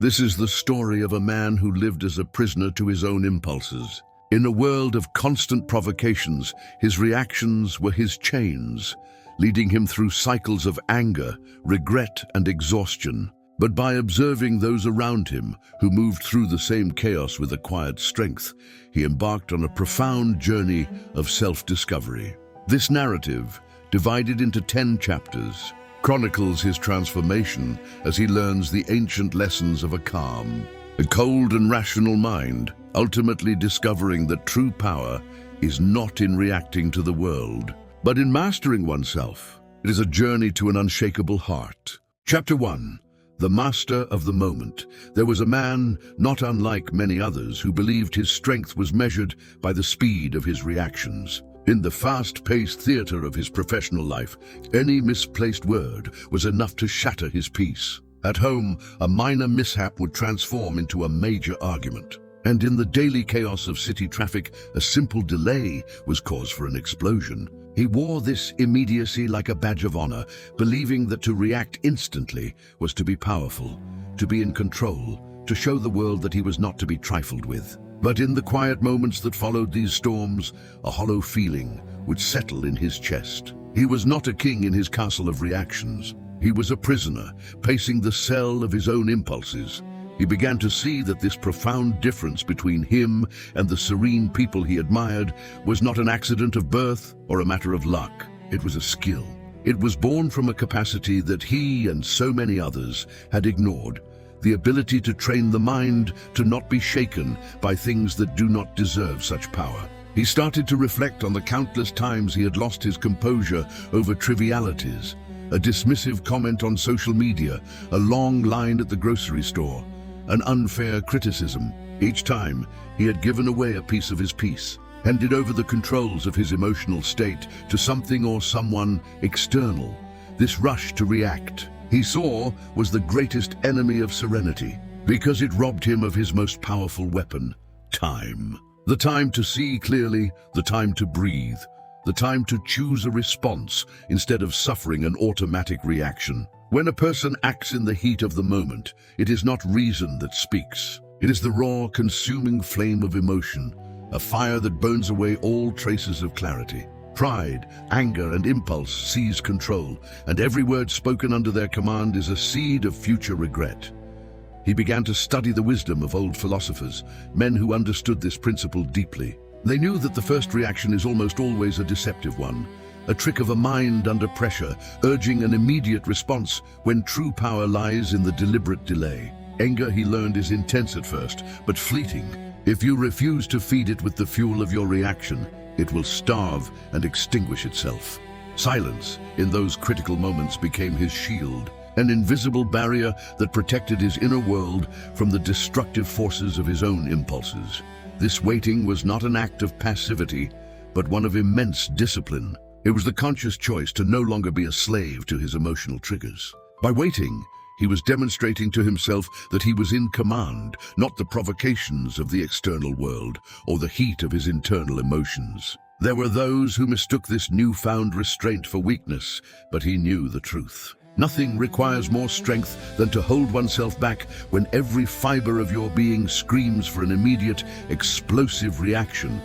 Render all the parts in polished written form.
This is the story of a man who lived as a prisoner to his own impulses. In a world of constant provocations, his reactions were his chains, leading him through cycles of anger, regret, and exhaustion. But by observing those around him who moved through the same chaos with a quiet strength, he embarked on a profound journey of self-discovery. This narrative, divided into 10 chapters, chronicles his transformation as he learns the ancient lessons of a calm, a cold and rational mind, ultimately discovering that true power is not in reacting to the world, but in mastering oneself. It is a journey to an unshakable heart. Chapter 1. The Master of the Moment. There was a man, not unlike many others, who believed his strength was measured by the speed of his reactions. In the fast-paced theater of his professional life, any misplaced word was enough to shatter his peace. At home, a minor mishap would transform into a major argument. And in the daily chaos of city traffic, a simple delay was cause for an explosion. He wore this immediacy like a badge of honor, believing that to react instantly was to be powerful, to be in control, to show the world that he was not to be trifled with. But in the quiet moments that followed these storms, a hollow feeling would settle in his chest. He was not a king in his castle of reactions. He was a prisoner, pacing the cell of his own impulses. He began to see that this profound difference between him and the serene people he admired was not an accident of birth or a matter of luck. It was a skill. It was born from a capacity that he and so many others had ignored. The ability to train the mind to not be shaken by things that do not deserve such power. He started to reflect on the countless times he had lost his composure over trivialities. A dismissive comment on social media, a long line at the grocery store, an unfair criticism. Each time, he had given away a piece of his peace, handed over the controls of his emotional state to something or someone external. This rush to react, he saw, was the greatest enemy of serenity, because it robbed him of his most powerful weapon, time. The time to see clearly, the time to breathe, the time to choose a response instead of suffering an automatic reaction. When a person acts in the heat of the moment, it is not reason that speaks. It is the raw, consuming flame of emotion, a fire that burns away all traces of clarity. Pride, anger, and impulse seize control, and every word spoken under their command is a seed of future regret. He began to study the wisdom of old philosophers, men who understood this principle deeply. They knew that the first reaction is almost always a deceptive one, a trick of a mind under pressure, urging an immediate response when true power lies in the deliberate delay. Anger, he learned, is intense at first, but fleeting. If you refuse to feed it with the fuel of your reaction, it will starve and extinguish itself. Silence, in those critical moments, became his shield, an invisible barrier that protected his inner world from the destructive forces of his own impulses. This waiting was not an act of passivity, but one of immense discipline. It was the conscious choice to no longer be a slave to his emotional triggers. By waiting, he was demonstrating to himself that he was in command, not the provocations of the external world or the heat of his internal emotions. There were those who mistook this newfound restraint for weakness, but he knew the truth. Nothing requires more strength than to hold oneself back when every fiber of your being screams for an immediate, explosive reaction.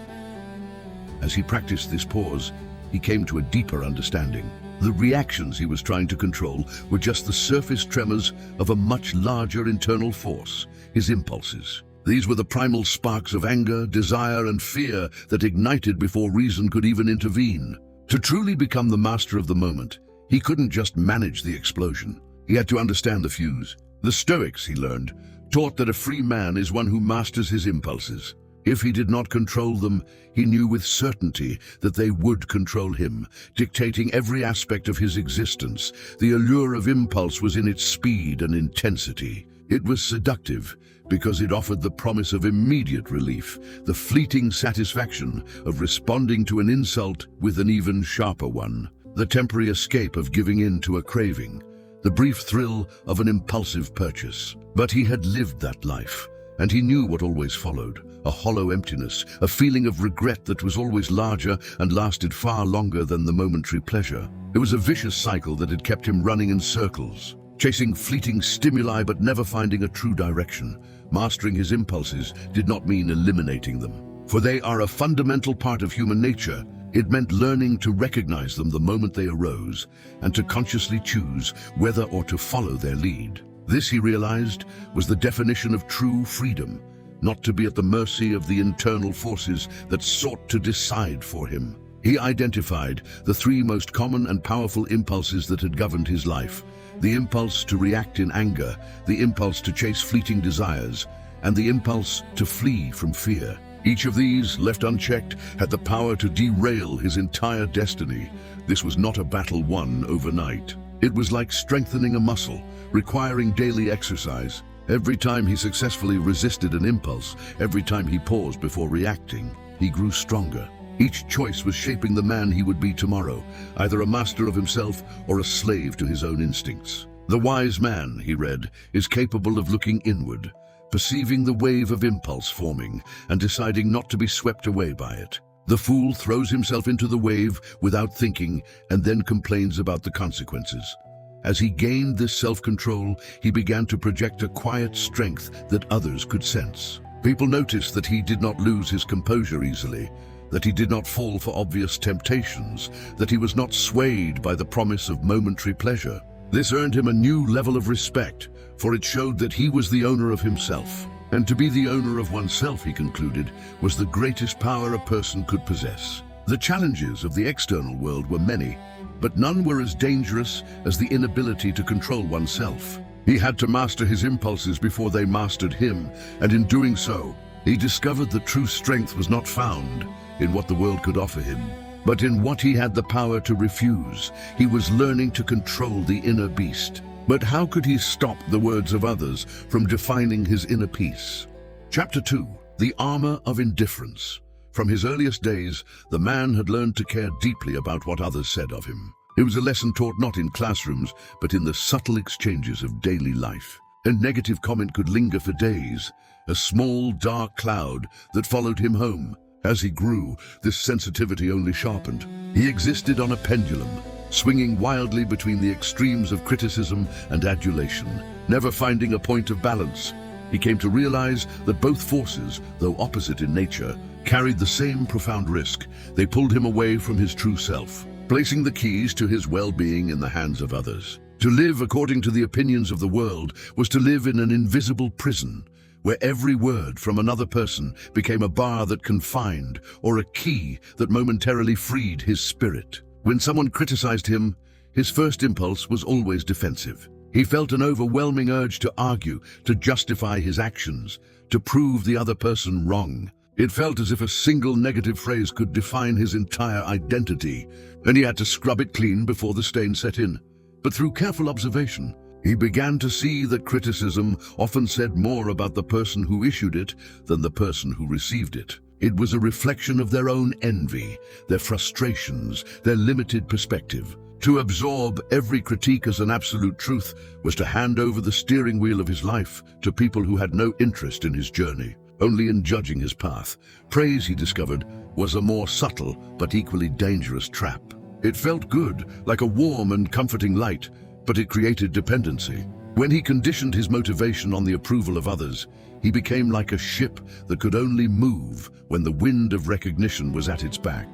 As he practiced this pause, he came to a deeper understanding. The reactions he was trying to control were just the surface tremors of a much larger internal force, his impulses. These were the primal sparks of anger, desire, and fear that ignited before reason could even intervene. To truly become the master of the moment, he couldn't just manage the explosion. He had to understand the fuse. The Stoics, he learned, taught that a free man is one who masters his impulses. If he did not control them, he knew with certainty that they would control him, dictating every aspect of his existence. The allure of impulse was in its speed and intensity. It was seductive because it offered the promise of immediate relief, the fleeting satisfaction of responding to an insult with an even sharper one, the temporary escape of giving in to a craving, the brief thrill of an impulsive purchase. But he had lived that life, and he knew what always followed. A hollow emptiness, a feeling of regret that was always larger and lasted far longer than the momentary pleasure. It was a vicious cycle that had kept him running in circles. chasing fleeting stimuli but never finding a true direction. Mastering his impulses did not mean eliminating them, for they are a fundamental part of human nature. It meant learning to recognize them the moment they arose, and to consciously choose whether or to follow their lead. This, he realized, was the definition of true freedom, not to be at the mercy of the internal forces that sought to decide for him. He identified the three most common and powerful impulses that had governed his life: the impulse to react in anger, the impulse to chase fleeting desires, and the impulse to flee from fear. Each of these, left unchecked, had the power to derail his entire destiny. This was not a battle won overnight. It was like strengthening a muscle, requiring daily exercise. Every time he successfully resisted an impulse, every time he paused before reacting, he grew stronger. Each choice was shaping the man he would be tomorrow, either a master of himself or a slave to his own instincts. The wise man, he read, is capable of looking inward, perceiving the wave of impulse forming, and deciding not to be swept away by it. The fool throws himself into the wave without thinking and then complains about the consequences. As he gained this self-control, he began to project a quiet strength that others could sense. People noticed that he did not lose his composure easily, that he did not fall for obvious temptations, that he was not swayed by the promise of momentary pleasure. This earned him a new level of respect, for it showed that he was the owner of himself. And to be the owner of oneself, he concluded, was the greatest power a person could possess. The challenges of the external world were many, but none were as dangerous as the inability to control oneself. He had to master his impulses before they mastered him, and in doing so, he discovered that true strength was not found in what the world could offer him, but in what he had the power to refuse. He was learning to control the inner beast. But how could he stop the words of others from defining his inner peace? Chapter 2. The Armor of Indifference. From his earliest days, the man had learned to care deeply about what others said of him. It was a lesson taught not in classrooms, but in the subtle exchanges of daily life. A negative comment could linger for days, a small, dark cloud that followed him home. As he grew, this sensitivity only sharpened. He existed on a pendulum, swinging wildly between the extremes of criticism and adulation, never finding a point of balance. He came to realize that both forces, though opposite in nature, carried the same profound risk. They pulled him away from his true self, placing the keys to his well-being in the hands of others. To live according to the opinions of the world was to live in an invisible prison, where every word from another person became a bar that confined, or a key that momentarily freed his spirit. When someone criticized him, his first impulse was always defensive. He felt an overwhelming urge to argue, to justify his actions, to prove the other person wrong. It felt as if a single negative phrase could define his entire identity, and he had to scrub it clean before the stain set in. But through careful observation, he began to see that criticism often said more about the person who issued it than the person who received it. It was a reflection of their own envy, their frustrations, their limited perspective. To absorb every critique as an absolute truth was to hand over the steering wheel of his life to people who had no interest in his journey, only in judging his path. Praise, he discovered, was a more subtle but equally dangerous trap. It felt good, like a warm and comforting light, but it created dependency. When he conditioned his motivation on the approval of others, he became like a ship that could only move when the wind of recognition was at its back.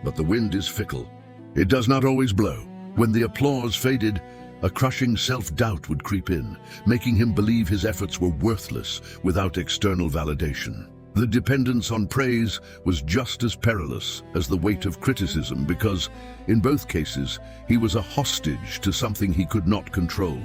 But the wind is fickle. It does not always blow. When the applause faded, a crushing self-doubt would creep in, making him believe his efforts were worthless without external validation. The dependence on praise was just as perilous as the weight of criticism because, in both cases, he was a hostage to something he could not control.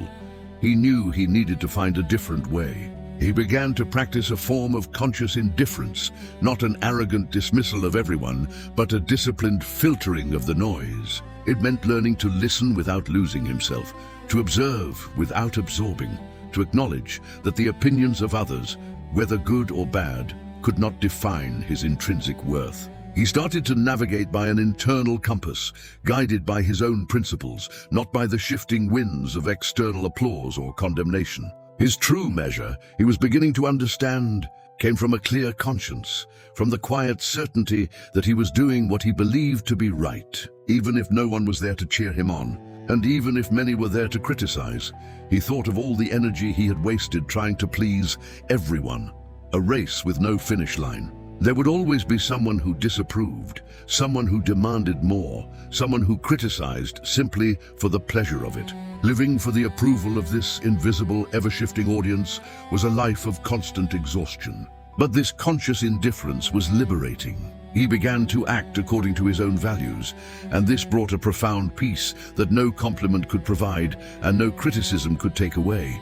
He knew he needed to find a different way. He began to practice a form of conscious indifference, not an arrogant dismissal of everyone, but a disciplined filtering of the noise. It meant learning to listen without losing himself, to observe without absorbing, to acknowledge that the opinions of others, whether good or bad, could not define his intrinsic worth. He started to navigate by an internal compass, guided by his own principles, not by the shifting winds of external applause or condemnation. His true measure, he was beginning to understand, came from a clear conscience, from the quiet certainty that he was doing what he believed to be right, even if no one was there to cheer him on. And even if many were there to criticize, he thought of all the energy he had wasted trying to please everyone. A race with no finish line. There would always be someone who disapproved, someone who demanded more, someone who criticized simply for the pleasure of it. Living for the approval of this invisible, ever-shifting audience was a life of constant exhaustion. But this conscious indifference was liberating. He began to act according to his own values, and this brought a profound peace that no compliment could provide and no criticism could take away.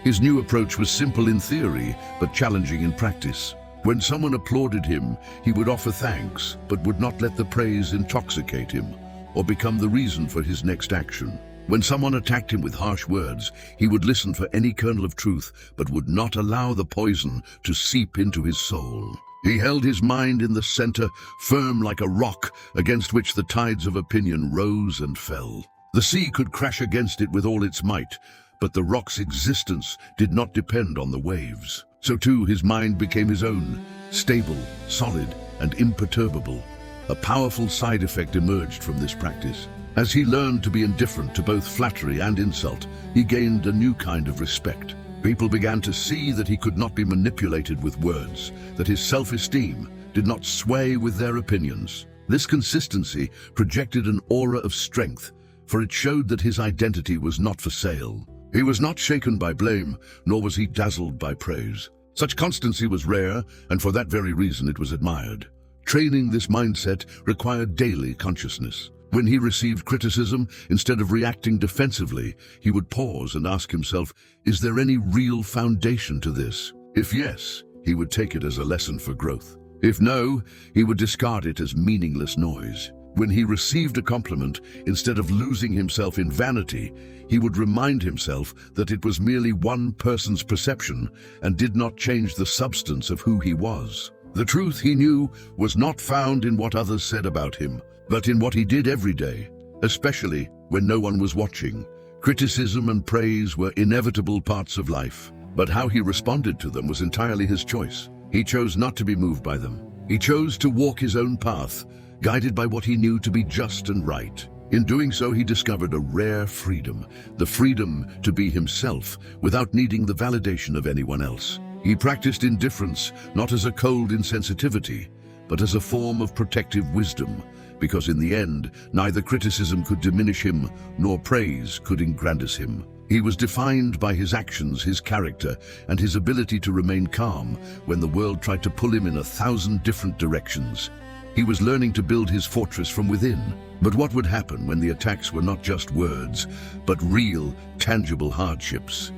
His new approach was simple in theory, but challenging in practice. When someone applauded him, he would offer thanks, but would not let the praise intoxicate him or become the reason for his next action. When someone attacked him with harsh words, he would listen for any kernel of truth, but would not allow the poison to seep into his soul. He held his mind in the center, firm like a rock against which the tides of opinion rose and fell. The sea could crash against it with all its might, but the rock's existence did not depend on the waves. So too his mind became his own, stable, solid, and imperturbable. A powerful side effect emerged from this practice. As he learned to be indifferent to both flattery and insult, he gained a new kind of respect. People began to see that he could not be manipulated with words, that his self-esteem did not sway with their opinions. This consistency projected an aura of strength, for it showed that his identity was not for sale. He was not shaken by blame, nor was he dazzled by praise. Such constancy was rare, and for that very reason it was admired. Training this mindset required daily consciousness. When he received criticism, instead of reacting defensively, he would pause and ask himself, is there any real foundation to this? If yes, he would take it as a lesson for growth. If no, he would discard it as meaningless noise. When he received a compliment, instead of losing himself in vanity, he would remind himself that it was merely one person's perception and did not change the substance of who he was. The truth, he knew, was not found in what others said about him, but in what he did every day, especially when no one was watching. Criticism and praise were inevitable parts of life, but how he responded to them was entirely his choice. He chose not to be moved by them. He chose to walk his own path, guided by what he knew to be just and right. In doing so, he discovered a rare freedom, the freedom to be himself without needing the validation of anyone else. He practiced indifference not as a cold insensitivity, but as a form of protective wisdom, because in the end, neither criticism could diminish him nor praise could aggrandize him. He was defined by his actions, his character, and his ability to remain calm when the world tried to pull him in 1,000 different directions. He was learning to build his fortress from within. But what would happen when the attacks were not just words, but real, tangible hardships?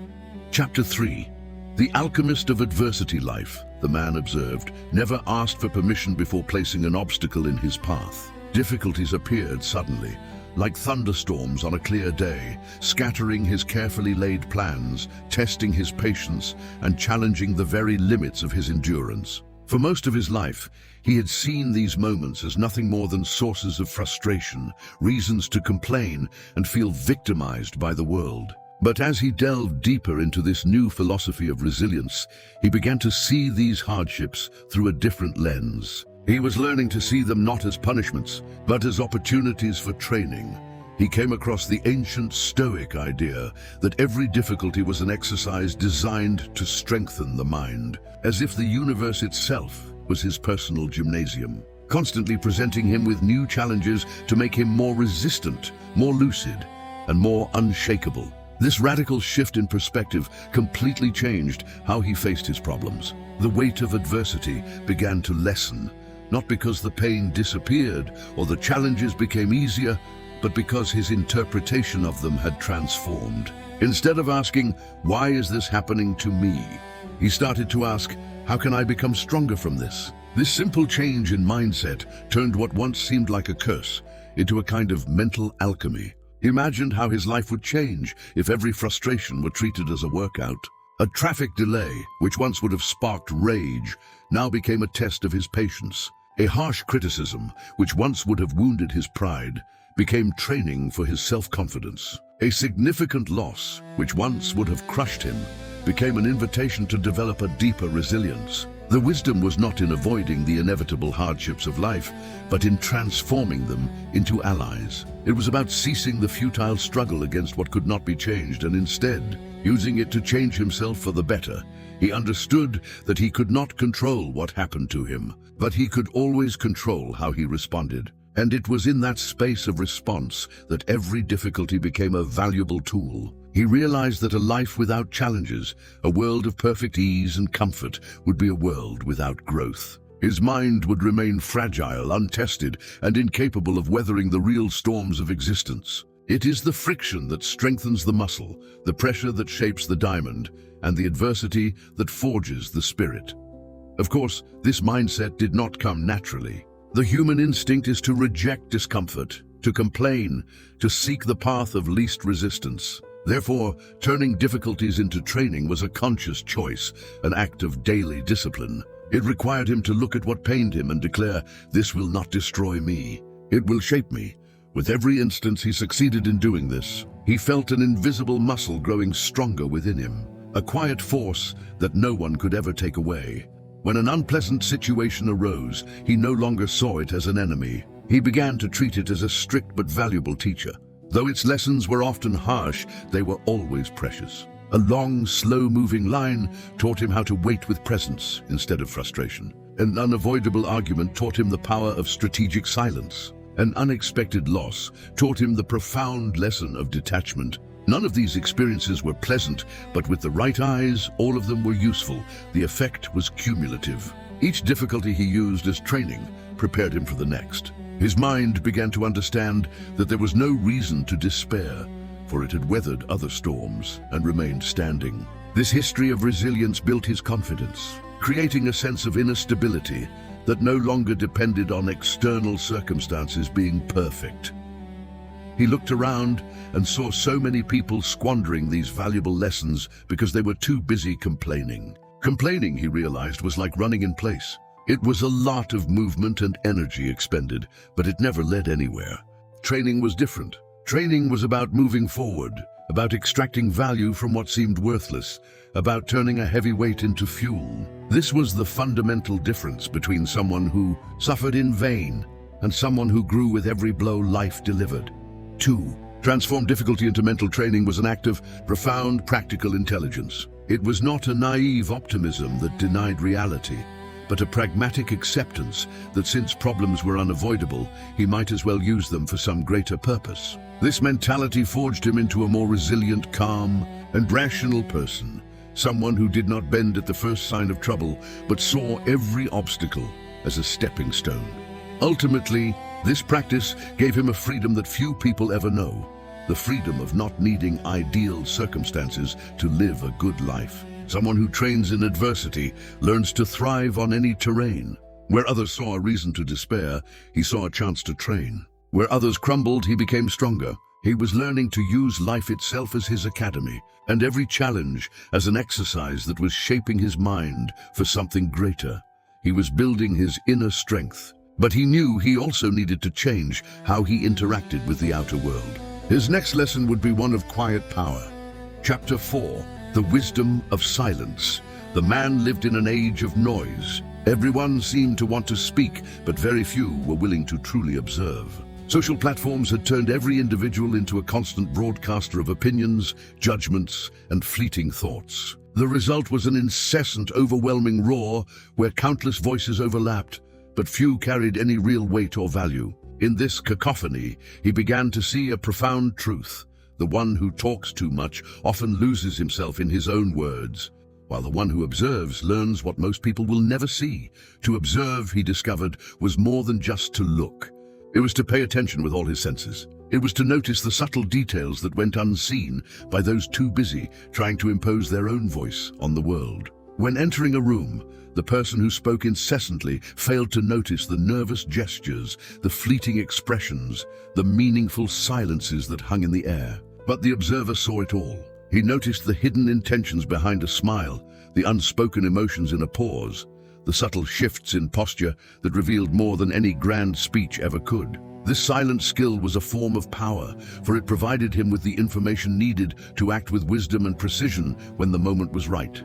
Chapter 3. The alchemist of adversity life, the man observed, never asked for permission before placing an obstacle in his path. Difficulties appeared suddenly, like thunderstorms on a clear day, scattering his carefully laid plans, testing his patience, and challenging the very limits of his endurance. For most of his life, he had seen these moments as nothing more than sources of frustration, reasons to complain and feel victimized by the world. But as he delved deeper into this new philosophy of resilience, he began to see these hardships through a different lens. He was learning to see them not as punishments, but as opportunities for training. He came across the ancient Stoic idea that every difficulty was an exercise designed to strengthen the mind, as if the universe itself was his personal gymnasium, constantly presenting him with new challenges to make him more resistant, more lucid, and more unshakable. This radical shift in perspective completely changed how he faced his problems. The weight of adversity began to lessen, not because the pain disappeared or the challenges became easier, but because his interpretation of them had transformed. Instead of asking, "Why is this happening to me?" he started to ask, "How can I become stronger from this?" This simple change in mindset turned what once seemed like a curse into a kind of mental alchemy. He imagined how his life would change if every frustration were treated as a workout. A traffic delay, which once would have sparked rage, now became a test of his patience. A harsh criticism, which once would have wounded his pride, became training for his self-confidence. A significant loss, which once would have crushed him, became an invitation to develop a deeper resilience. The wisdom was not in avoiding the inevitable hardships of life, but in transforming them into allies. It was about ceasing the futile struggle against what could not be changed and instead using it to change himself for the better. He understood that he could not control what happened to him, but he could always control how he responded. And it was in that space of response that every difficulty became a valuable tool. He realized that a life without challenges, a world of perfect ease and comfort, would be a world without growth. His mind would remain fragile, untested, and incapable of weathering the real storms of existence. It is the friction that strengthens the muscle, the pressure that shapes the diamond, and the adversity that forges the spirit. Of course, this mindset did not come naturally. The human instinct is to reject discomfort, to complain, to seek the path of least resistance. Therefore, turning difficulties into training was a conscious choice, an act of daily discipline. It required him to look at what pained him and declare, "This will not destroy me. It will shape me." With every instance he succeeded in doing this, he felt an invisible muscle growing stronger within him, a quiet force that no one could ever take away. When an unpleasant situation arose, he no longer saw it as an enemy. He began to treat it as a strict but valuable teacher. Though its lessons were often harsh, they were always precious. A long, slow-moving line taught him how to wait with presence instead of frustration. An unavoidable argument taught him the power of strategic silence. An unexpected loss taught him the profound lesson of detachment. None of these experiences were pleasant, but with the right eyes, all of them were useful. The effect was cumulative. Each difficulty he used as training prepared him for the next. His mind began to understand that there was no reason to despair, for it had weathered other storms and remained standing. This history of resilience built his confidence, creating a sense of inner stability that no longer depended on external circumstances being perfect. He looked around and saw so many people squandering these valuable lessons because they were too busy complaining. Complaining, he realized, was like running in place. It was a lot of movement and energy expended, but it never led anywhere. Training was different. Training was about moving forward, about extracting value from what seemed worthless, about turning a heavy weight into fuel. This was the fundamental difference between someone who suffered in vain and someone who grew with every blow life delivered. 2. Transform difficulty into mental training was an act of profound practical intelligence. It was not a naive optimism that denied reality, but a pragmatic acceptance that since problems were unavoidable, he might as well use them for some greater purpose. This mentality forged him into a more resilient, calm, and rational person, someone who did not bend at the first sign of trouble, but saw every obstacle as a stepping stone. Ultimately, this practice gave him a freedom that few people ever know, the freedom of not needing ideal circumstances to live a good life. Someone who trains in adversity learns to thrive on any terrain. Where others saw a reason to despair, he saw a chance to train. Where others crumbled, he became stronger. He was learning to use life itself as his academy, and every challenge as an exercise that was shaping his mind for something greater. He was building his inner strength, but he knew he also needed to change how he interacted with the outer world. His next lesson would be one of quiet power. Chapter 4. The wisdom of silence. The man lived in an age of noise. Everyone seemed to want to speak, but very few were willing to truly observe. Social platforms had turned every individual into a constant broadcaster of opinions, judgments, and fleeting thoughts. The result was an incessant, overwhelming roar where countless voices overlapped, but few carried any real weight or value. In this cacophony, he began to see a profound truth. The one who talks too much often loses himself in his own words, while the one who observes learns what most people will never see. To observe, he discovered, was more than just to look. It was to pay attention with all his senses. It was to notice the subtle details that went unseen by those too busy trying to impose their own voice on the world. When entering a room, the person who spoke incessantly failed to notice the nervous gestures, the fleeting expressions, the meaningful silences that hung in the air. But the observer saw it all. He noticed the hidden intentions behind a smile, the unspoken emotions in a pause, the subtle shifts in posture that revealed more than any grand speech ever could. This silent skill was a form of power, for it provided him with the information needed to act with wisdom and precision when the moment was right.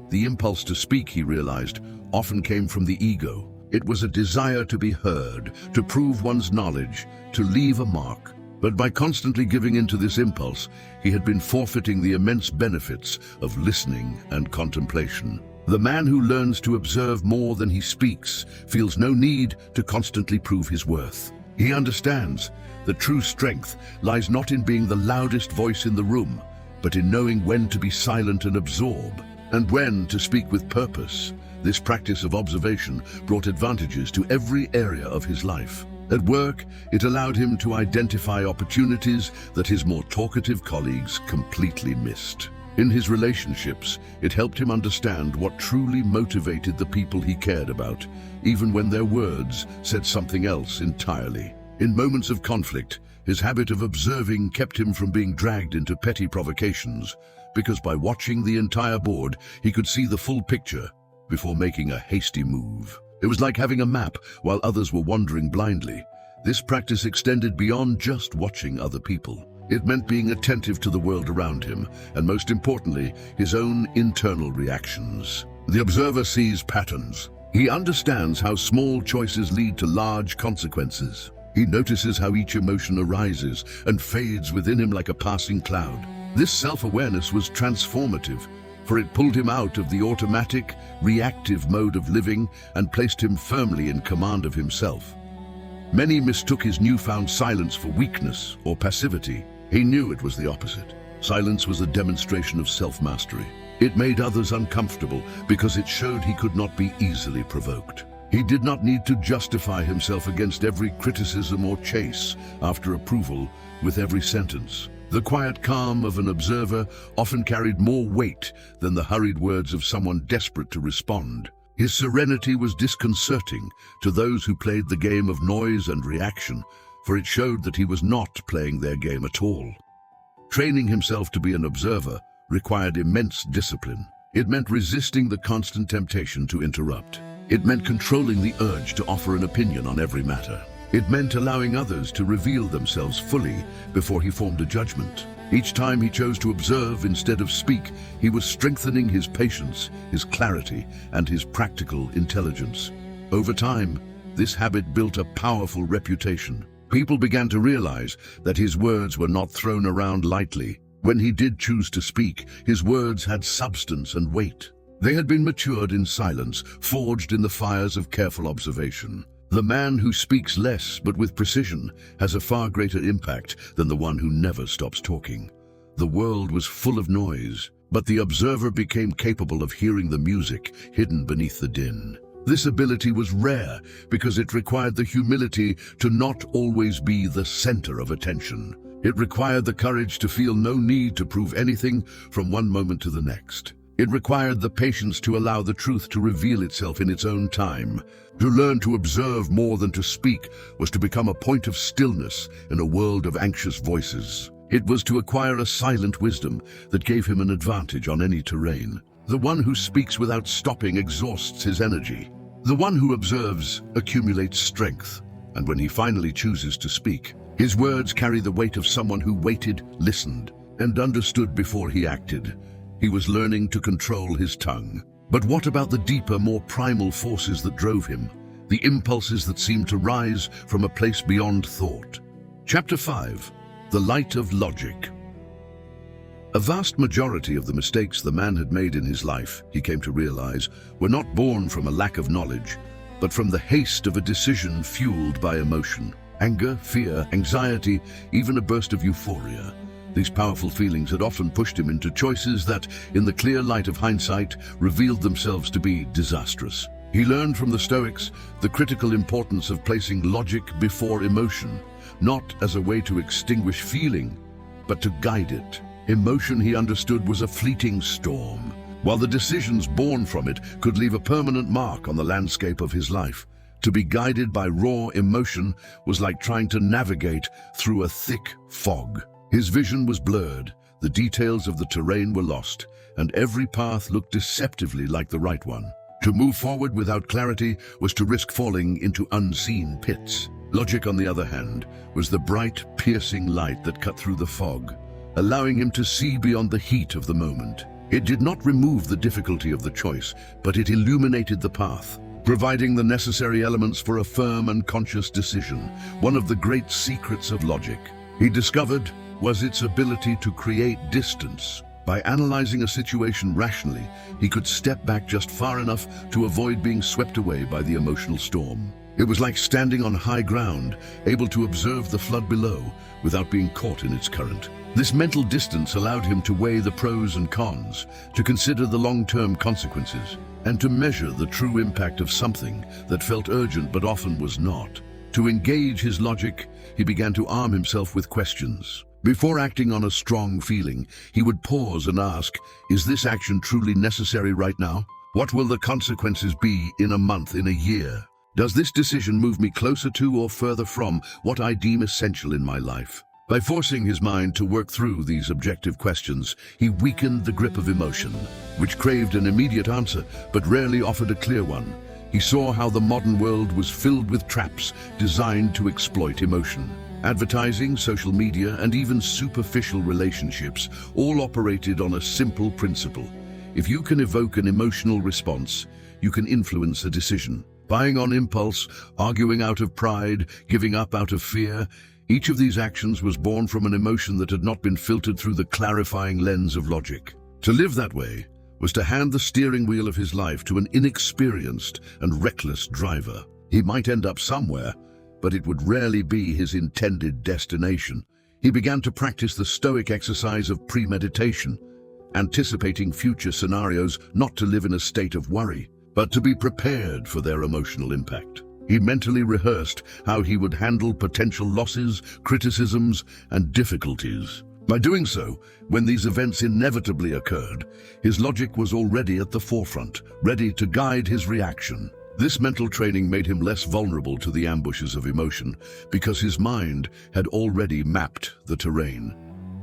The impulse to speak, he realized, often came from the ego. It was a desire to be heard, to prove one's knowledge, to leave a mark. But by constantly giving in to this impulse, he had been forfeiting the immense benefits of listening and contemplation. The man who learns to observe more than he speaks feels no need to constantly prove his worth. He understands that true strength lies not in being the loudest voice in the room, but in knowing when to be silent and absorb, and when to speak with purpose. This practice of observation brought advantages to every area of his life. At work, it allowed him to identify opportunities that his more talkative colleagues completely missed. In his relationships, it helped him understand what truly motivated the people he cared about, even when their words said something else entirely. In moments of conflict, his habit of observing kept him from being dragged into petty provocations, because by watching the entire board, he could see the full picture before making a hasty move. It was like having a map while others were wandering blindly. This practice extended beyond just watching other people. It meant being attentive to the world around him, and most importantly, his own internal reactions. The observer sees patterns. He understands how small choices lead to large consequences. He notices how each emotion arises and fades within him like a passing cloud. This self-awareness was transformative, for it pulled him out of the automatic, reactive mode of living and placed him firmly in command of himself. Many mistook his newfound silence for weakness or passivity. He knew it was the opposite. Silence was a demonstration of self-mastery. It made others uncomfortable because it showed he could not be easily provoked. He did not need to justify himself against every criticism or chase after approval with every sentence. The quiet calm of an observer often carried more weight than the hurried words of someone desperate to respond. His serenity was disconcerting to those who played the game of noise and reaction, for it showed that he was not playing their game at all. Training himself to be an observer required immense discipline. It meant resisting the constant temptation to interrupt. It meant controlling the urge to offer an opinion on every matter. It meant allowing others to reveal themselves fully before he formed a judgment. Each time he chose to observe instead of speak, he was strengthening his patience, his clarity, and his practical intelligence. Over time, this habit built a powerful reputation. People began to realize that his words were not thrown around lightly. When he did choose to speak, his words had substance and weight. They had been matured in silence, forged in the fires of careful observation. The man who speaks less but with precision has a far greater impact than the one who never stops talking. The world was full of noise, but the observer became capable of hearing the music hidden beneath the din. This ability was rare because it required the humility to not always be the center of attention. It required the courage to feel no need to prove anything from one moment to the next. It required the patience to allow the truth to reveal itself in its own time. To learn to observe more than to speak was to become a point of stillness in a world of anxious voices. It was to acquire a silent wisdom that gave him an advantage on any terrain. The one who speaks without stopping exhausts his energy. The one who observes accumulates strength. And when he finally chooses to speak, his words carry the weight of someone who waited, listened, and understood before he acted. He was learning to control his tongue. But what about the deeper, more primal forces that drove him? The impulses that seemed to rise from a place beyond thought. Chapter 5. The Light of Logic. A vast majority of the mistakes the man had made in his life, he came to realize, were not born from a lack of knowledge, but from the haste of a decision fueled by emotion. Anger, fear, anxiety, even a burst of euphoria. These powerful feelings had often pushed him into choices that, in the clear light of hindsight, revealed themselves to be disastrous. He learned from the Stoics the critical importance of placing logic before emotion, not as a way to extinguish feeling, but to guide it. Emotion, he understood, was a fleeting storm, while the decisions born from it could leave a permanent mark on the landscape of his life. To be guided by raw emotion was like trying to navigate through a thick fog. His vision was blurred, the details of the terrain were lost, and every path looked deceptively like the right one. To move forward without clarity was to risk falling into unseen pits. Logic, on the other hand, was the bright, piercing light that cut through the fog, allowing him to see beyond the heat of the moment. It did not remove the difficulty of the choice, but it illuminated the path, providing the necessary elements for a firm and conscious decision. One of the great secrets of logic, he discovered, was its ability to create distance. By analyzing a situation rationally, he could step back just far enough to avoid being swept away by the emotional storm. It was like standing on high ground, able to observe the flood below without being caught in its current. This mental distance allowed him to weigh the pros and cons, to consider the long-term consequences, and to measure the true impact of something that felt urgent but often was not. To engage his logic, he began to arm himself with questions. Before acting on a strong feeling, he would pause and ask, is this action truly necessary right now? What will the consequences be in a month, in a year? Does this decision move me closer to or further from what I deem essential in my life? By forcing his mind to work through these objective questions, he weakened the grip of emotion, which craved an immediate answer but rarely offered a clear one. He saw how the modern world was filled with traps designed to exploit emotion. Advertising, social media, and even superficial relationships all operated on a simple principle. If you can evoke an emotional response, you can influence a decision. Buying on impulse, arguing out of pride, giving up out of fear, each of these actions was born from an emotion that had not been filtered through the clarifying lens of logic. To live that way was to hand the steering wheel of his life to an inexperienced and reckless driver. He might end up somewhere, but it would rarely be his intended destination. He began to practice the stoic exercise of premeditation, anticipating future scenarios, not to live in a state of worry, but to be prepared for their emotional impact. He mentally rehearsed how he would handle potential losses, criticisms, and difficulties. By doing so, when these events inevitably occurred, his logic was already at the forefront, ready to guide his reaction. This mental training made him less vulnerable to the ambushes of emotion because his mind had already mapped the terrain.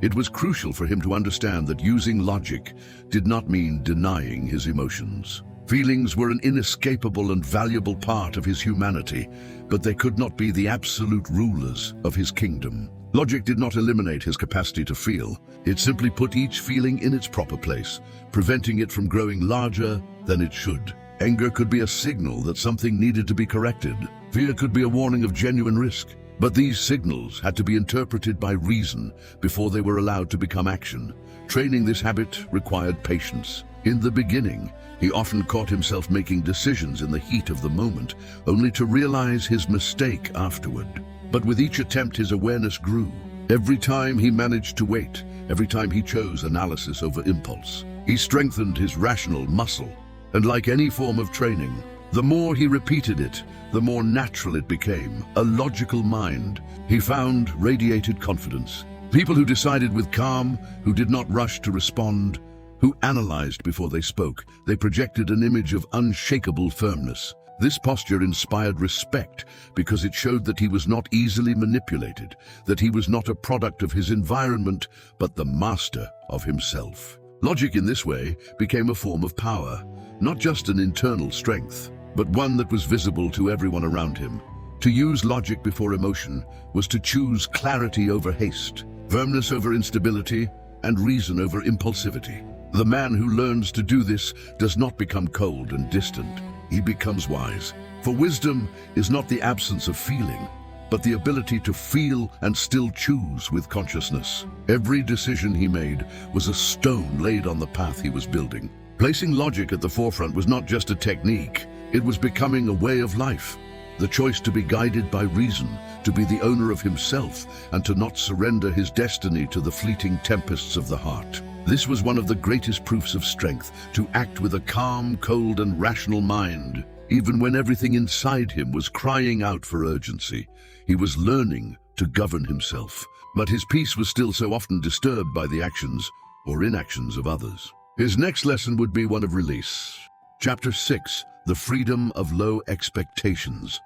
It was crucial for him to understand that using logic did not mean denying his emotions. Feelings were an inescapable and valuable part of his humanity, but they could not be the absolute rulers of his kingdom. Logic did not eliminate his capacity to feel. It simply put each feeling in its proper place, preventing it from growing larger than it should. Anger could be a signal that something needed to be corrected. Fear could be a warning of genuine risk. But these signals had to be interpreted by reason before they were allowed to become action. Training this habit required patience. In the beginning, he often caught himself making decisions in the heat of the moment, only to realize his mistake afterward. But with each attempt, his awareness grew. Every time he managed to wait, every time he chose analysis over impulse, he strengthened his rational muscle. And like any form of training, the more he repeated it, the more natural it became. A logical mind, he found, radiated confidence. People who decided with calm, who did not rush to respond, who analyzed before they spoke, they projected an image of unshakable firmness. This posture inspired respect because it showed that he was not easily manipulated, that he was not a product of his environment, but the master of himself. Logic in this way became a form of power, not just an internal strength, but one that was visible to everyone around him. To use logic before emotion was to choose clarity over haste, firmness over instability, and reason over impulsivity. The man who learns to do this does not become cold and distant. He becomes wise. For wisdom is not the absence of feeling, but the ability to feel and still choose with consciousness. Every decision he made was a stone laid on the path he was building. Placing logic at the forefront was not just a technique, it was becoming a way of life. The choice to be guided by reason, to be the owner of himself, and to not surrender his destiny to the fleeting tempests of the heart. This was one of the greatest proofs of strength, to act with a calm, cold, and rational mind. Even when everything inside him was crying out for urgency, he was learning to govern himself. But his peace was still so often disturbed by the actions or inactions of others. His next lesson would be one of release. Chapter 6, The Freedom of Low Expectations.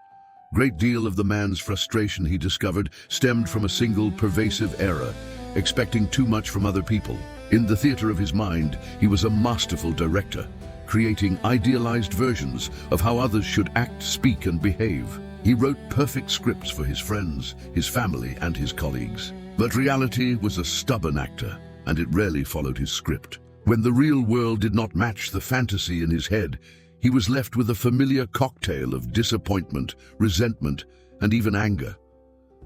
Great deal of the man's frustration, he discovered, stemmed from a single pervasive error, expecting too much from other people. In the theater of his mind, he was a masterful director, creating idealized versions of how others should act, speak, and behave. He wrote perfect scripts for his friends, his family, and his colleagues. But reality was a stubborn actor, and it rarely followed his script. When the real world did not match the fantasy in his head, he was left with a familiar cocktail of disappointment, resentment, and even anger.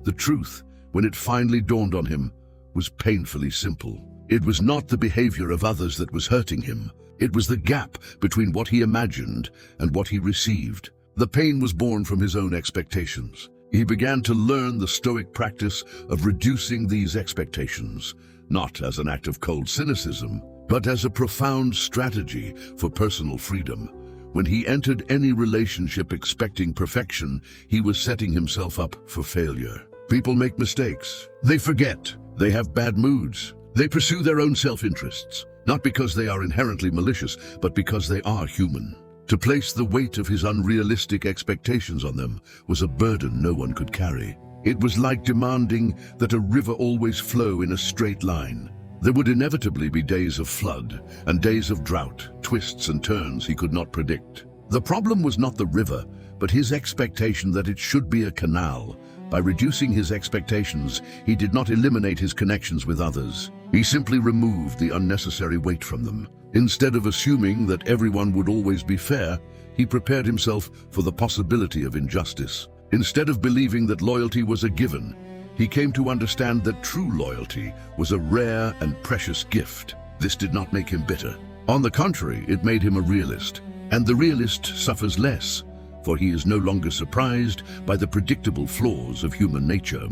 The truth, when it finally dawned on him, was painfully simple. It was not the behavior of others that was hurting him. It was the gap between what he imagined and what he received. The pain was born from his own expectations. He began to learn the stoic practice of reducing these expectations, not as an act of cold cynicism, but as a profound strategy for personal freedom. When he entered any relationship expecting perfection, he was setting himself up for failure. People make mistakes. They forget. They have bad moods. They pursue their own self-interests, not because they are inherently malicious, but because they are human. To place the weight of his unrealistic expectations on them was a burden no one could carry. It was like demanding that a river always flow in a straight line. There would inevitably be days of flood and days of drought, twists and turns he could not predict. The problem was not the river, but his expectation that it should be a canal. By reducing his expectations, he did not eliminate his connections with others. He simply removed the unnecessary weight from them. Instead of assuming that everyone would always be fair, he prepared himself for the possibility of injustice. Instead of believing that loyalty was a given, he came to understand that true loyalty was a rare and precious gift. This did not make him bitter. On the contrary, it made him a realist. And the realist suffers less, for he is no longer surprised by the predictable flaws of human nature.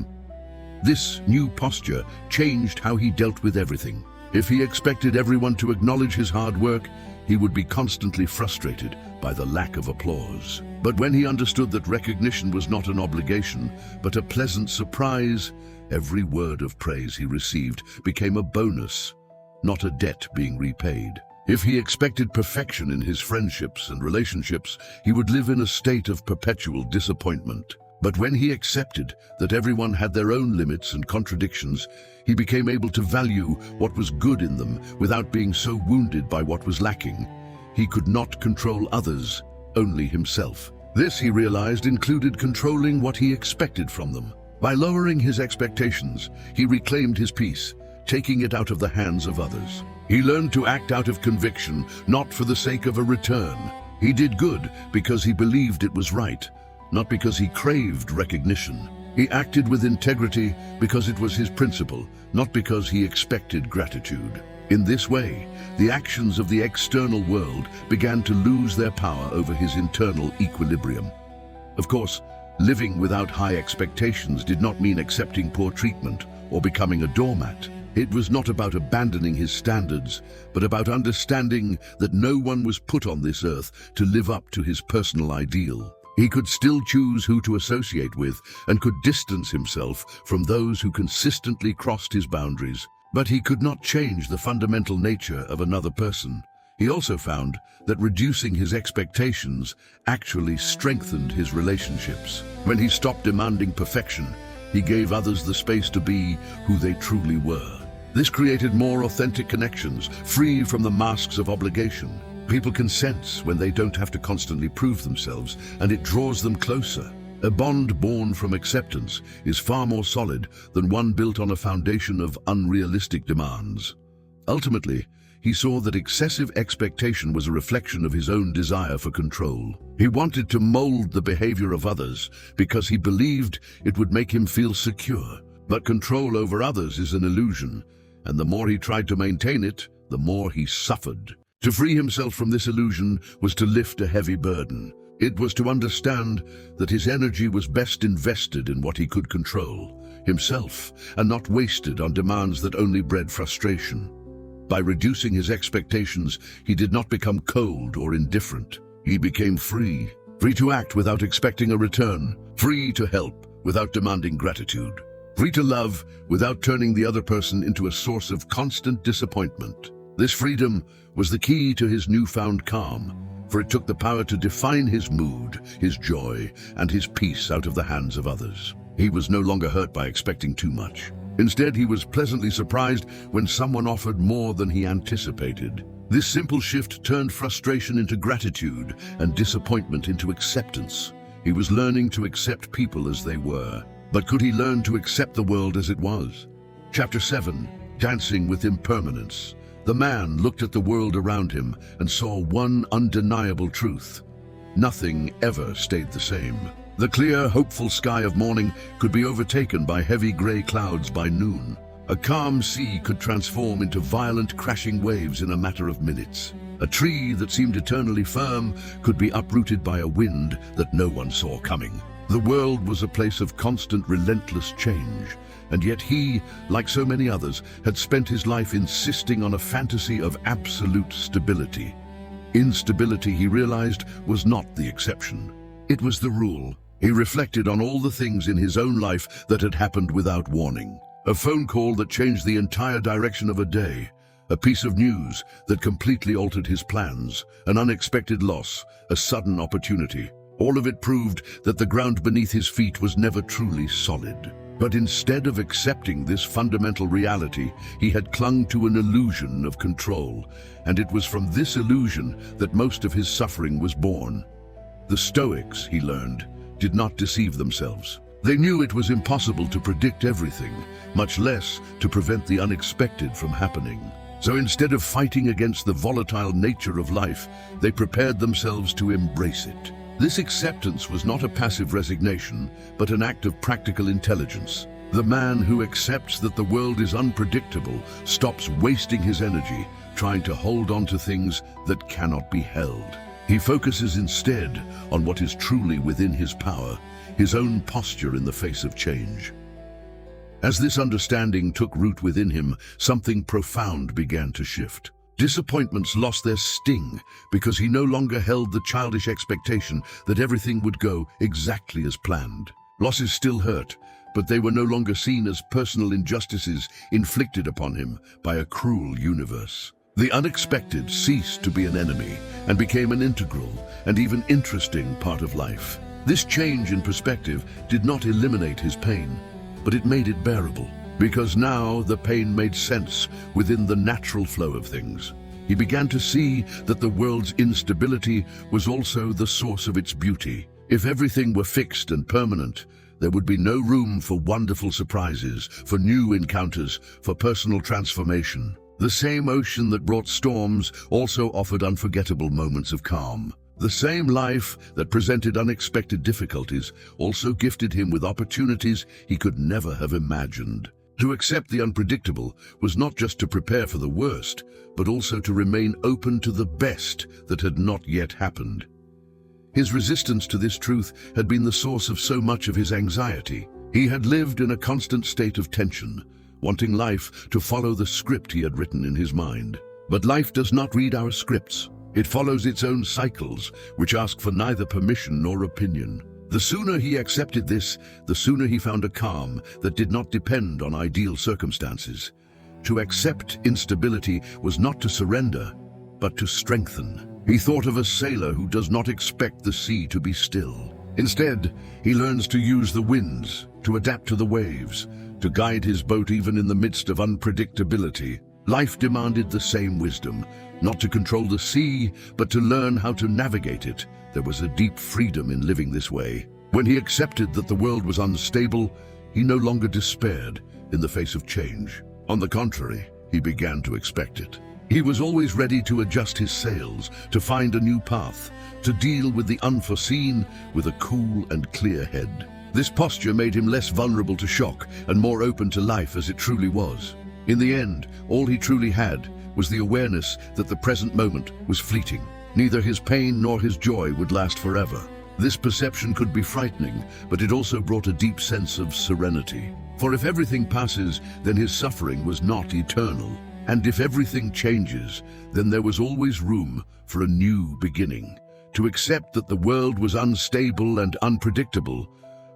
This new posture changed how he dealt with everything. If he expected everyone to acknowledge his hard work, he would be constantly frustrated by the lack of applause. But when he understood that recognition was not an obligation, but a pleasant surprise, every word of praise he received became a bonus, not a debt being repaid. If he expected perfection in his friendships and relationships, he would live in a state of perpetual disappointment. But when he accepted that everyone had their own limits and contradictions, he became able to value what was good in them without being so wounded by what was lacking. He could not control others, only himself. This, he realized, included controlling what he expected from them. By lowering his expectations, he reclaimed his peace, taking it out of the hands of others. He learned to act out of conviction, not for the sake of a return. He did good because he believed it was right, not because he craved recognition. He acted with integrity because it was his principle, not because he expected gratitude. In this way, the actions of the external world began to lose their power over his internal equilibrium. Of course, living without high expectations did not mean accepting poor treatment or becoming a doormat. It was not about abandoning his standards, but about understanding that no one was put on this earth to live up to his personal ideal. He could still choose who to associate with and could distance himself from those who consistently crossed his boundaries. But he could not change the fundamental nature of another person. He also found that reducing his expectations actually strengthened his relationships. When he stopped demanding perfection, he gave others the space to be who they truly were. This created more authentic connections, free from the masks of obligation. People can sense when they don't have to constantly prove themselves, and it draws them closer. A bond born from acceptance is far more solid than one built on a foundation of unrealistic demands. Ultimately, he saw that excessive expectation was a reflection of his own desire for control. He wanted to mold the behavior of others because he believed it would make him feel secure. But control over others is an illusion, and the more he tried to maintain it, the more he suffered. To free himself from this illusion was to lift a heavy burden. It was to understand that his energy was best invested in what he could control, himself, and not wasted on demands that only bred frustration. By reducing his expectations, he did not become cold or indifferent. He became free, free to act without expecting a return, free to help without demanding gratitude, free to love without turning the other person into a source of constant disappointment. This freedom was the key to his newfound calm, for it took the power to define his mood, his joy, and his peace out of the hands of others. He was no longer hurt by expecting too much. Instead, he was pleasantly surprised when someone offered more than he anticipated. This simple shift turned frustration into gratitude and disappointment into acceptance. He was learning to accept people as they were. But could he learn to accept the world as it was? Chapter 7, Dancing with Impermanence. The man looked at the world around him and saw one undeniable truth. Nothing ever stayed the same. The clear, hopeful sky of morning could be overtaken by heavy grey clouds by noon. A calm sea could transform into violent, crashing waves in a matter of minutes. A tree that seemed eternally firm could be uprooted by a wind that no one saw coming. The world was a place of constant, relentless change, and yet he, like so many others, had spent his life insisting on a fantasy of absolute stability. Instability, he realized, was not the exception. It was the rule. He reflected on all the things in his own life that had happened without warning. A phone call that changed the entire direction of a day. A piece of news that completely altered his plans. An unexpected loss. A sudden opportunity. All of it proved that the ground beneath his feet was never truly solid. But instead of accepting this fundamental reality, he had clung to an illusion of control. And it was from this illusion that most of his suffering was born. The Stoics, he learned, did not deceive themselves. They knew it was impossible to predict everything, much less to prevent the unexpected from happening. So instead of fighting against the volatile nature of life, they prepared themselves to embrace it. This acceptance was not a passive resignation, but an act of practical intelligence. The man who accepts that the world is unpredictable stops wasting his energy trying to hold on to things that cannot be held. He focuses instead on what is truly within his power, his own posture in the face of change. As this understanding took root within him, something profound began to shift. Disappointments lost their sting because he no longer held the childish expectation that everything would go exactly as planned. Losses still hurt, but they were no longer seen as personal injustices inflicted upon him by a cruel universe. The unexpected ceased to be an enemy and became an integral and even interesting part of life. This change in perspective did not eliminate his pain, but it made it bearable, because now the pain made sense within the natural flow of things. He began to see that the world's instability was also the source of its beauty. If everything were fixed and permanent, there would be no room for wonderful surprises, for new encounters, for personal transformation. The same ocean that brought storms also offered unforgettable moments of calm. The same life that presented unexpected difficulties also gifted him with opportunities he could never have imagined. To accept the unpredictable was not just to prepare for the worst, but also to remain open to the best that had not yet happened. His resistance to this truth had been the source of so much of his anxiety. He had lived in a constant state of tension, wanting life to follow the script he had written in his mind. But life does not read our scripts. It follows its own cycles, which ask for neither permission nor opinion. The sooner he accepted this, the sooner he found a calm that did not depend on ideal circumstances. To accept instability was not to surrender, but to strengthen. He thought of a sailor who does not expect the sea to be still. Instead, he learns to use the winds, to adapt to the waves, to guide his boat even in the midst of unpredictability. Life demanded the same wisdom, not to control the sea, but to learn how to navigate it. There was a deep freedom in living this way. When he accepted that the world was unstable, he no longer despaired in the face of change. On the contrary, he began to expect it. He was always ready to adjust his sails, to find a new path, to deal with the unforeseen with a cool and clear head. This posture made him less vulnerable to shock and more open to life as it truly was. In the end, all he truly had was the awareness that the present moment was fleeting. Neither his pain nor his joy would last forever. This perception could be frightening, but it also brought a deep sense of serenity. For if everything passes, then his suffering was not eternal. And if everything changes, then there was always room for a new beginning. To accept that the world was unstable and unpredictable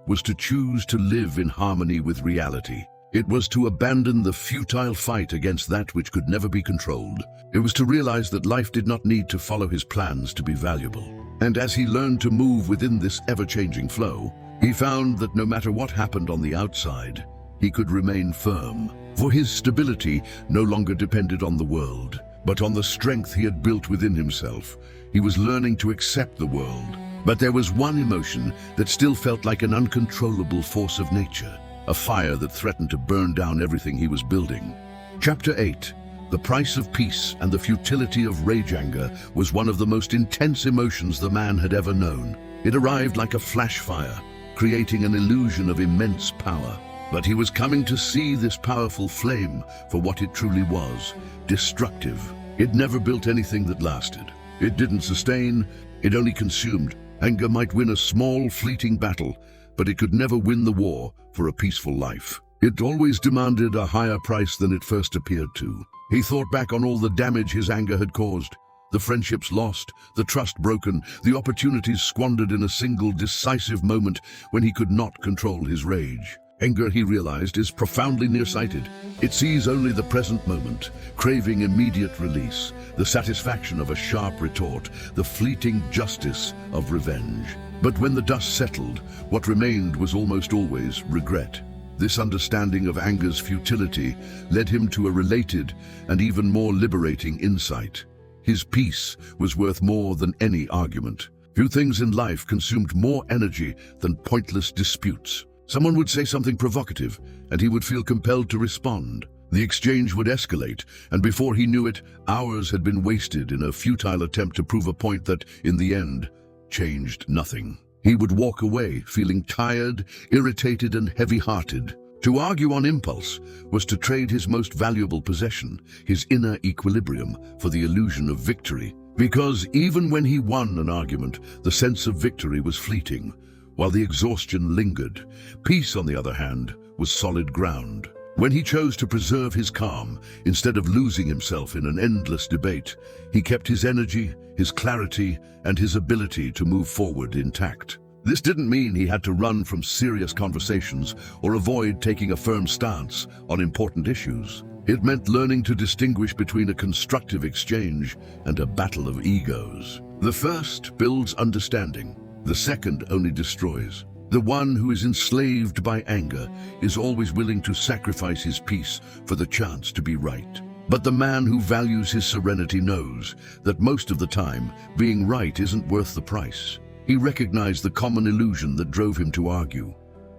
was to choose to live in harmony with reality. It was to abandon the futile fight against that which could never be controlled. It was to realize that life did not need to follow his plans to be valuable. And as he learned to move within this ever-changing flow, he found that no matter what happened on the outside, he could remain firm. For his stability no longer depended on the world, but on the strength he had built within himself. He was learning to accept the world. But there was one emotion that still felt like an uncontrollable force of nature. A fire that threatened to burn down everything he was building. Chapter 8. The price of peace and the futility of rage anger was one of the most intense emotions the man had ever known. It arrived like a flash fire, creating an illusion of immense power. But he was coming to see this powerful flame for what it truly was: destructive. It never built anything that lasted. It didn't sustain, it only consumed. Anger might win a small, fleeting battle, but it could never win the war for a peaceful life. It always demanded a higher price than it first appeared to. He thought back on all the damage his anger had caused. The friendships lost, the trust broken, the opportunities squandered in a single decisive moment when he could not control his rage. Anger, he realized, is profoundly nearsighted. It sees only the present moment, craving immediate release, the satisfaction of a sharp retort, the fleeting justice of revenge. But when the dust settled, what remained was almost always regret. This understanding of anger's futility led him to a related and even more liberating insight. His peace was worth more than any argument. Few things in life consumed more energy than pointless disputes. Someone would say something provocative, and he would feel compelled to respond. The exchange would escalate, and before he knew it, hours had been wasted in a futile attempt to prove a point that, in the end, changed nothing. He would walk away, feeling tired, irritated, and heavy-hearted. To argue on impulse was to trade his most valuable possession, his inner equilibrium, for the illusion of victory. Because even when he won an argument, the sense of victory was fleeting, while the exhaustion lingered. Peace, on the other hand, was solid ground. When he chose to preserve his calm, instead of losing himself in an endless debate, he kept his energy, his clarity, and his ability to move forward intact. This didn't mean he had to run from serious conversations or avoid taking a firm stance on important issues. It meant learning to distinguish between a constructive exchange and a battle of egos. The first builds understanding. The second only destroys. The one who is enslaved by anger is always willing to sacrifice his peace for the chance to be right. But the man who values his serenity knows that most of the time, being right isn't worth the price. He recognized the common illusion that drove him to argue: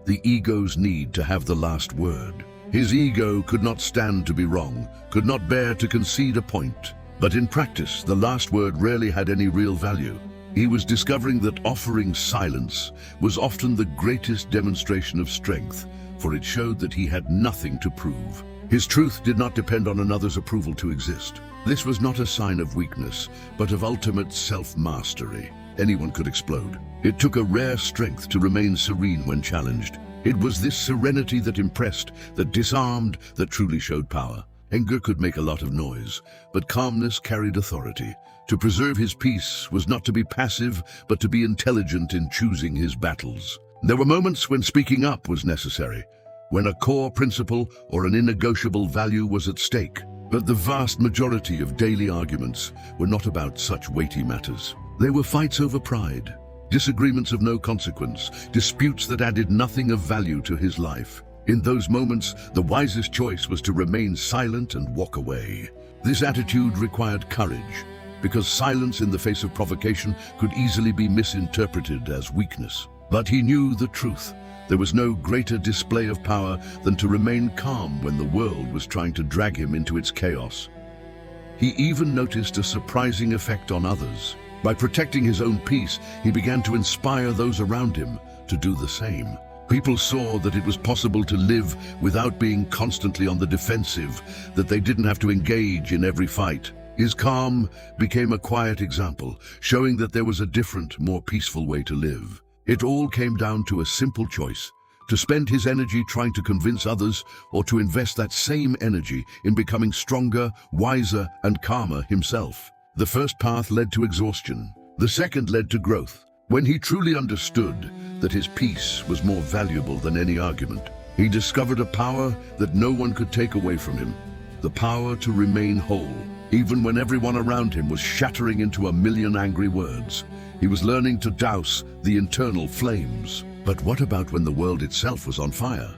the ego's need to have the last word. His ego could not stand to be wrong, could not bear to concede a point. But in practice, the last word rarely had any real value. He was discovering that offering silence was often the greatest demonstration of strength, for it showed that he had nothing to prove. His truth did not depend on another's approval to exist. This was not a sign of weakness, but of ultimate self-mastery. Anyone could explode. It took a rare strength to remain serene when challenged. It was this serenity that impressed, that disarmed, that truly showed power. Anger could make a lot of noise, but calmness carried authority. To preserve his peace was not to be passive, but to be intelligent in choosing his battles. There were moments when speaking up was necessary, when a core principle or an innegotiable value was at stake. But the vast majority of daily arguments were not about such weighty matters. They were fights over pride, disagreements of no consequence, disputes that added nothing of value to his life. In those moments, the wisest choice was to remain silent and walk away. This attitude required courage, because silence in the face of provocation could easily be misinterpreted as weakness. But he knew the truth. There was no greater display of power than to remain calm when the world was trying to drag him into its chaos. He even noticed a surprising effect on others. By protecting his own peace, he began to inspire those around him to do the same. People saw that it was possible to live without being constantly on the defensive, that they didn't have to engage in every fight. His calm became a quiet example, showing that there was a different, more peaceful way to live. It all came down to a simple choice: to spend his energy trying to convince others, or to invest that same energy in becoming stronger, wiser, and calmer himself. The first path led to exhaustion. The second led to growth. When he truly understood that his peace was more valuable than any argument, he discovered a power that no one could take away from him: the power to remain whole. Even when everyone around him was shattering into a million angry words, he was learning to douse the internal flames. But what about when the world itself was on fire?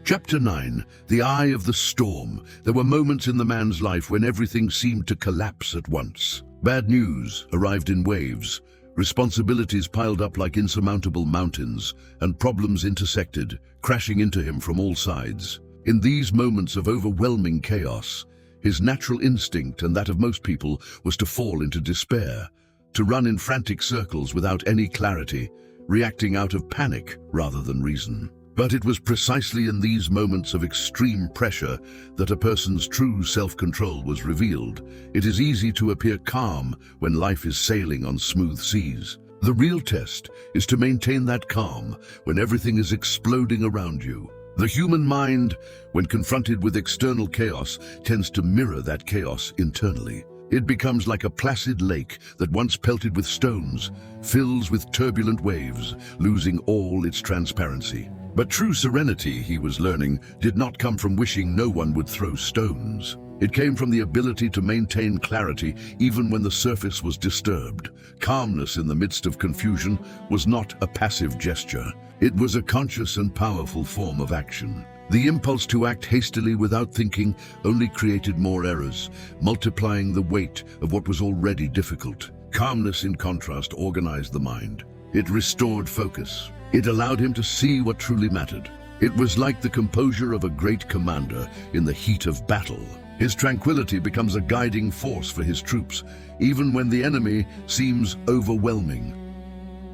Chapter 9, The Eye of the Storm. There were moments in the man's life when everything seemed to collapse at once. Bad news arrived in waves, responsibilities piled up like insurmountable mountains, and problems intersected, crashing into him from all sides. In these moments of overwhelming chaos, His natural instinct, and that of most people, was to fall into despair, to run in frantic circles without any clarity, reacting out of panic rather than reason. But it was precisely in these moments of extreme pressure that a person's true self-control was revealed. It is easy to appear calm when life is sailing on smooth seas. The real test is to maintain that calm when everything is exploding around you. The human mind, when confronted with external chaos, tends to mirror that chaos internally. It becomes like a placid lake that, once pelted with stones, fills with turbulent waves, losing all its transparency. But true serenity, he was learning, did not come from wishing no one would throw stones. It came from the ability to maintain clarity even when the surface was disturbed. Calmness in the midst of confusion was not a passive gesture. It was a conscious and powerful form of action. The impulse to act hastily without thinking only created more errors, multiplying the weight of what was already difficult. Calmness, in contrast, organized the mind. It restored focus. It allowed him to see what truly mattered. It was like the composure of a great commander in the heat of battle. His tranquility becomes a guiding force for his troops, even when the enemy seems overwhelming.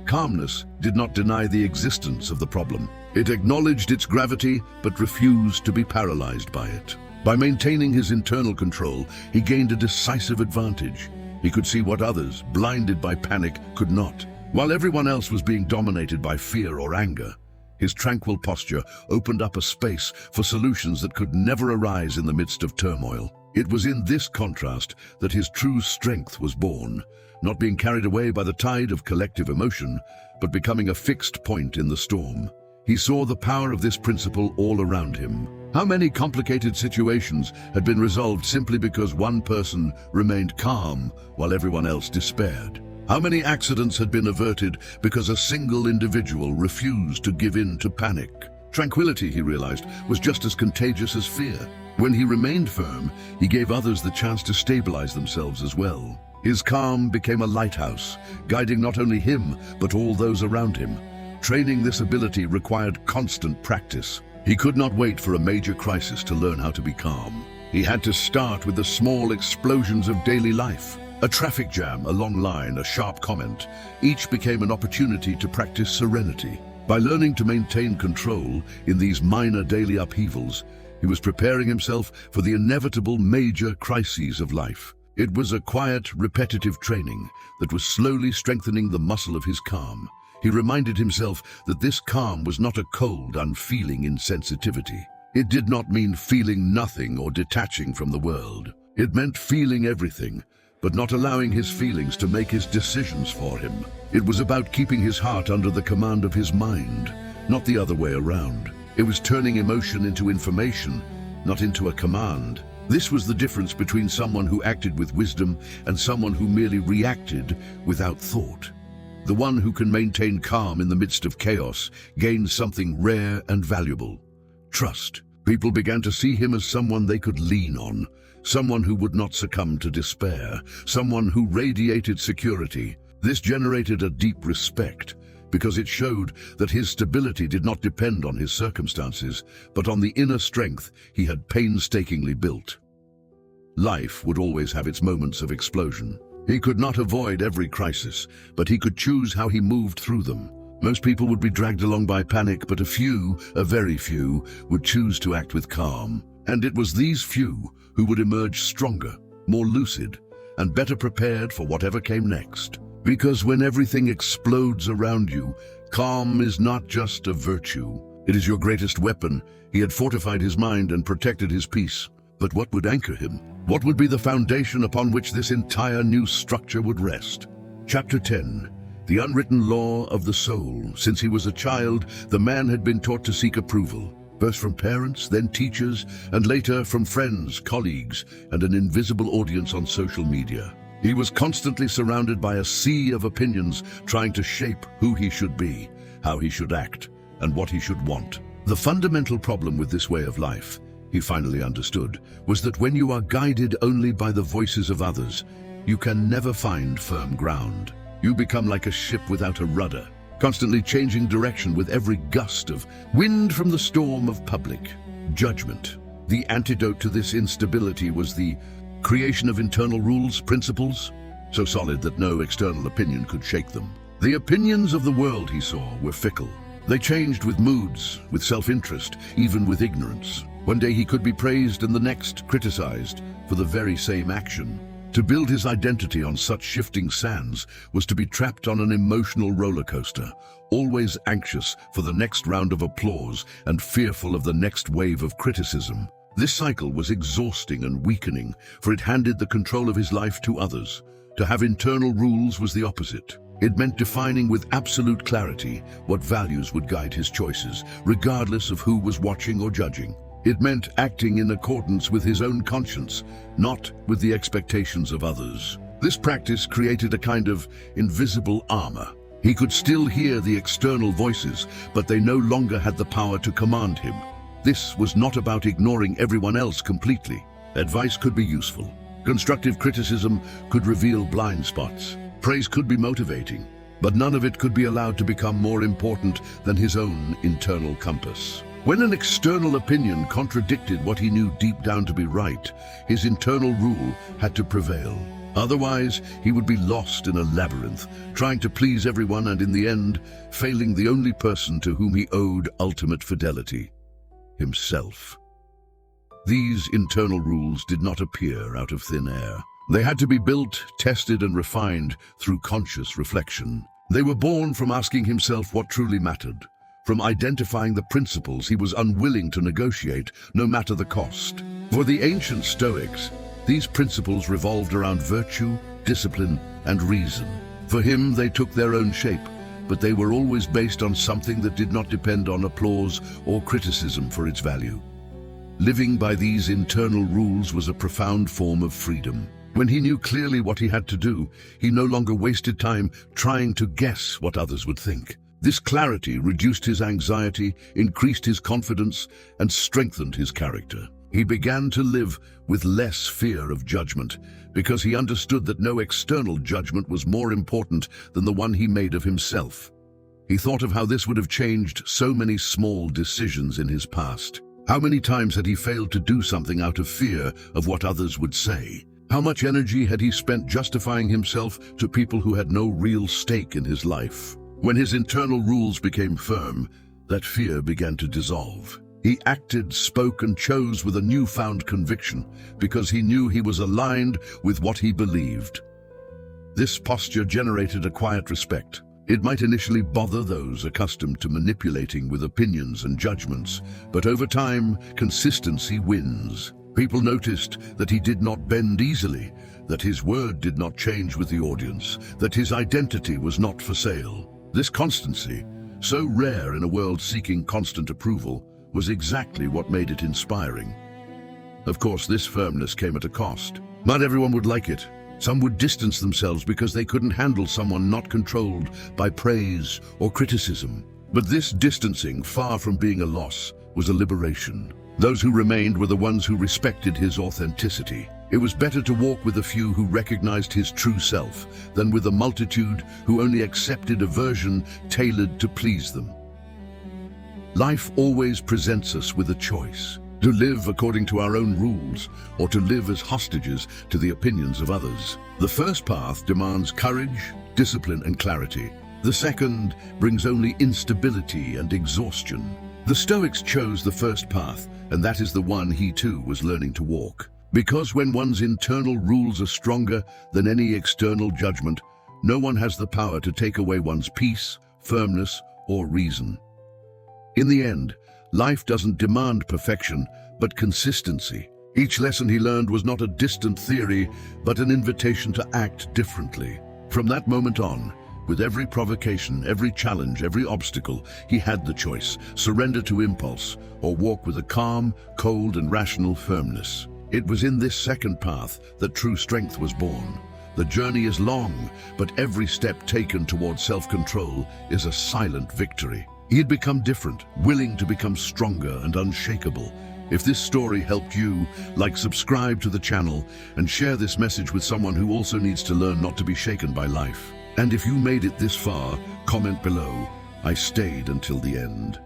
Calmness did not deny the existence of the problem. It acknowledged its gravity, but refused to be paralyzed by it. By maintaining his internal control, he gained a decisive advantage. He could see what others, blinded by panic, could not. While everyone else was being dominated by fear or anger, his tranquil posture opened up a space for solutions that could never arise in the midst of turmoil. It was in this contrast that his true strength was born, not being carried away by the tide of collective emotion, but becoming a fixed point in the storm. He saw the power of this principle all around him. How many complicated situations had been resolved simply because one person remained calm while everyone else despaired? How many accidents had been averted because a single individual refused to give in to panic? Tranquility, he realized, was just as contagious as fear. When he remained firm, he gave others the chance to stabilize themselves as well. His calm became a lighthouse, guiding not only him, but all those around him. Training this ability required constant practice. He could not wait for a major crisis to learn how to be calm. He had to start with the small explosions of daily life. A traffic jam, a long line, a sharp comment, each became an opportunity to practice serenity. By learning to maintain control in these minor daily upheavals, he was preparing himself for the inevitable major crises of life. It was a quiet, repetitive training that was slowly strengthening the muscle of his calm. He reminded himself that this calm was not a cold, unfeeling insensitivity. It did not mean feeling nothing or detaching from the world. It meant feeling everything, but not allowing his feelings to make his decisions for him. It was about keeping his heart under the command of his mind, not the other way around. It was turning emotion into information, not into a command. This was the difference between someone who acted with wisdom and someone who merely reacted without thought. The one who can maintain calm in the midst of chaos gains something rare and valuable: trust. People began to see him as someone they could lean on, someone who would not succumb to despair, someone who radiated security. This generated a deep respect, because it showed that his stability did not depend on his circumstances, but on the inner strength he had painstakingly built. Life would always have its moments of explosion. He could not avoid every crisis, but he could choose how he moved through them. Most people would be dragged along by panic, but a very few, would choose to act with calm. And it was these few who would emerge stronger, more lucid, and better prepared for whatever came next. Because when everything explodes around you, calm is not just a virtue. It is your greatest weapon. He had fortified his mind and protected his peace. But what would anchor him? What would be the foundation upon which this entire new structure would rest? Chapter 10. The unwritten law of the soul. Since he was a child, the man had been taught to seek approval, first from parents, then teachers, and later from friends, colleagues, and an invisible audience on social media. He was constantly surrounded by a sea of opinions trying to shape who he should be, how he should act, and what he should want. The fundamental problem with this way of life, he finally understood, was that when you are guided only by the voices of others, you can never find firm ground. You become like a ship without a rudder, constantly changing direction with every gust of wind from the storm of public judgment. The antidote to this instability was the creation of internal rules, principles, so solid that no external opinion could shake them. The opinions of the world, he saw, were fickle. They changed with moods, with self-interest, even with ignorance. One day he could be praised and the next criticized for the very same action. To build his identity on such shifting sands was to be trapped on an emotional roller coaster, always anxious for the next round of applause and fearful of the next wave of criticism. This cycle was exhausting and weakening, for it handed the control of his life to others. To have internal rules was the opposite. It meant defining with absolute clarity what values would guide his choices, regardless of who was watching or judging. It meant acting in accordance with his own conscience, not with the expectations of others. This practice created a kind of invisible armor. He could still hear the external voices, but they no longer had the power to command him. This was not about ignoring everyone else completely. Advice could be useful. Constructive criticism could reveal blind spots. Praise could be motivating, but none of it could be allowed to become more important than his own internal compass. When an external opinion contradicted what he knew deep down to be right, his internal rule had to prevail. Otherwise, he would be lost in a labyrinth, trying to please everyone and in the end, failing the only person to whom he owed ultimate fidelity: himself. These internal rules did not appear out of thin air. They had to be built, tested, and refined through conscious reflection. They were born from asking himself what truly mattered, from identifying the principles he was unwilling to negotiate, no matter the cost. For the ancient Stoics, these principles revolved around virtue, discipline, and reason. For him, they took their own shape, but they were always based on something that did not depend on applause or criticism for its value. Living by these internal rules was a profound form of freedom. When he knew clearly what he had to do, he no longer wasted time trying to guess what others would think. This clarity reduced his anxiety, increased his confidence, and strengthened his character. He began to live with less fear of judgment, because he understood that no external judgment was more important than the one he made of himself. He thought of how this would have changed so many small decisions in his past. How many times had he failed to do something out of fear of what others would say? How much energy had he spent justifying himself to people who had no real stake in his life? When his internal rules became firm, that fear began to dissolve. He acted, spoke, and chose with a newfound conviction because he knew he was aligned with what he believed. This posture generated a quiet respect. It might initially bother those accustomed to manipulating with opinions and judgments, but over time, consistency wins. People noticed that he did not bend easily, that his word did not change with the audience, that his identity was not for sale. This constancy, so rare in a world seeking constant approval, was exactly what made it inspiring. Of course, this firmness came at a cost. Not everyone would like it. Some would distance themselves because they couldn't handle someone not controlled by praise or criticism. But this distancing, far from being a loss, was a liberation. Those who remained were the ones who respected his authenticity. It was better to walk with a few who recognized his true self than with a multitude who only accepted a version tailored to please them. Life always presents us with a choice: to live according to our own rules or to live as hostages to the opinions of others. The first path demands courage, discipline, and clarity. The second brings only instability and exhaustion. The Stoics chose the first path, and that is the one he too was learning to walk. Because when one's internal rules are stronger than any external judgment, no one has the power to take away one's peace, firmness, or reason. In the end, life doesn't demand perfection, but consistency. Each lesson he learned was not a distant theory, but an invitation to act differently. From that moment on, with every provocation, every challenge, every obstacle, he had the choice: surrender to impulse or walk with a calm, cold, and rational firmness. It was in this second path that true strength was born. The journey is long, but every step taken toward self-control is a silent victory. He had become different, willing to become stronger and unshakable. If this story helped you, subscribe to the channel and share this message with someone who also needs to learn not to be shaken by life. And if you made it this far, comment below: I stayed until the end.